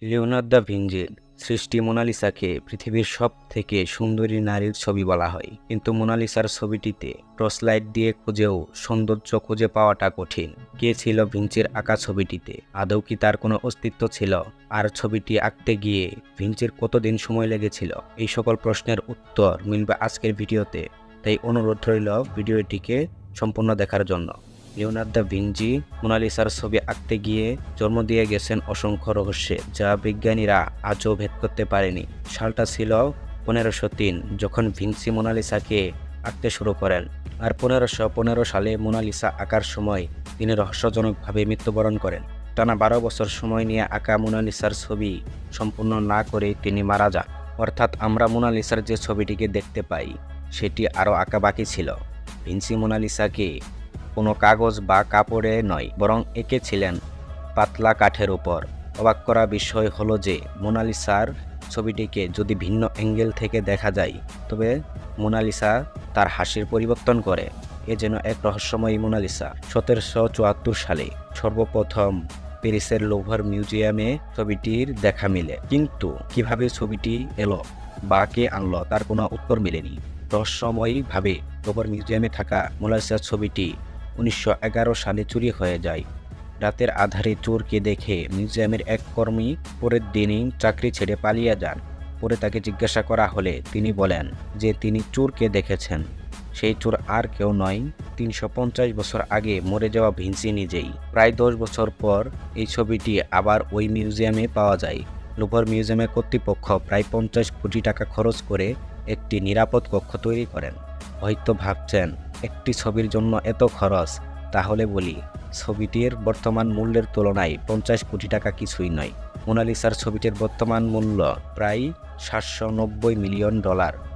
Leonardo da ভিঞ্চির সৃষ্টি মোনালিসাকে পৃথিবীর সব থেকে সুন্দরী নারীর ছবি বলা হয়, কিন্তু মোনালিসার ছবিটিতে টর্চলাইট দিয়ে খুঁজেও সৌন্দর্য খুঁজে পাওয়াটা কঠিন। কে ছিল ভিঞ্চির আঁকা ছবিটিতে? আদৌ কি তার কোনো অস্তিত্ব ছিল? আর ছবিটি আঁকতে গিয়ে ভিঞ্চির কতদিন সময় লেগেছিল? এই সকল প্রশ্নের উত্তর মিলবে আজকের ভিডিওতে, তাই অনুরোধ রইল ভিডিওটিকে সম্পূর্ণ দেখার জন্য। লিওনার্দো দা ভিঞ্চি মোনালিসার ছবি আঁকতে গিয়ে জন্ম দিয়ে গেছেন অসংখ্য রহস্যে, যা বিজ্ঞানীরা আজও ভেদ করতে পারেনি। সালটা ছিল 1503, যখন ভিঞ্চি মোনালিসাকে আঁকতে শুরু করেন। আর 1515 সালে মোনালিসা আঁকার সময় তিনি রহস্যজনকভাবে মৃত্যুবরণ করেন। টানা 12 বছর সময় নিয়ে আঁকা মোনালিসার ছবি সম্পূর্ণ না করেই তিনি মারা যান। অর্থাৎ আমরা মোনালিসার যে ছবিটিকে দেখতে পাই সেটি আরও আঁকা বাকি ছিল। ভিঞ্চি মোনালিসাকে কোনো কাগজ বা কাপড়ে নয়, বরং এঁকেছিলেন পাতলা কাঠের উপর। অবাক করা বিষয় হলো যে মোনালিসার ছবিটিকে যদি ভিন্ন অ্যাঙ্গেল থেকে দেখা যায়, তবে মোনালিসা তার হাসির পরিবর্তন করে। এ যেন এক রহস্যময়ী মোনালিসা। 1774 সালে সর্বপ্রথম প্যারিসের লুভর মিউজিয়ামে ছবিটির দেখা মিলে, কিন্তু কিভাবে ছবিটি এলো বা কে আনলো তার কোনো উত্তর মেলেনি। রহস্যময়ীভাবে লুভর মিউজিয়ামে থাকা মোনালিসার ছবিটি 1911 সালে চুরি হয়ে যায়। রাতের আধারে চোরকে দেখে মিউজিয়ামের এক কর্মী পরের দিনই চাকরি ছেড়ে পালিয়ে যান। পরে তাকে জিজ্ঞাসা করা হলে তিনি বলেন যে তিনি চোরকে দেখেছেন। সেই চোর আর কেউ নয়, 350 বছর আগে মরে যাওয়া ভিঞ্চি নিজেই। প্রায় 10 বছর পর এই ছবিটি আবার ওই মিউজিয়ামে পাওয়া যায়। লুভর মিউজিয়ামের কর্তৃপক্ষ প্রায় 50 কোটি টাকা খরচ করে একটি নিরাপদ কক্ষ তৈরি করেন। হয়তো ভাবছেন, একটি ছবির জন্য এত খরচ? তাহলে বলি, ছবিটির বর্তমান মূল্যের তুলনায় 50 কোটি টাকা কিছুই নয়। মোনালিসার ছবিটির বর্তমান মূল্য প্রায় $790 মিলিয়ন,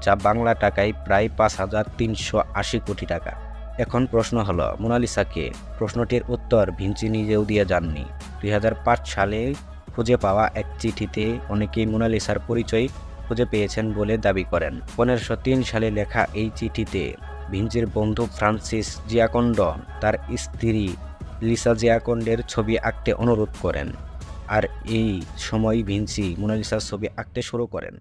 যা বাংলা টাকায় প্রায় 5380 কোটি টাকা। এখন প্রশ্ন হলো, মোনালিসাকে? প্রশ্নটির উত্তর ভিঞ্চি নিজেও দিয়ে যাননি। 2005 সালে খুঁজে পাওয়া এক চিঠিতে অনেকেই মোনালিসার পরিচয় খুঁজে পেয়েছেন বলে দাবি করেন। 1503 সালে লেখা এই চিঠিতে ভিঞ্চির বন্ধু ফ্রান্সিস জিয়াকন্ড তার স্ত্রী লিসা জিয়াকন্ডের ছবি আঁকতে অনুরোধ করেন, আর এই সময় ভিঞ্চি মোনালিসার ছবি আঁকতে শুরু করেন।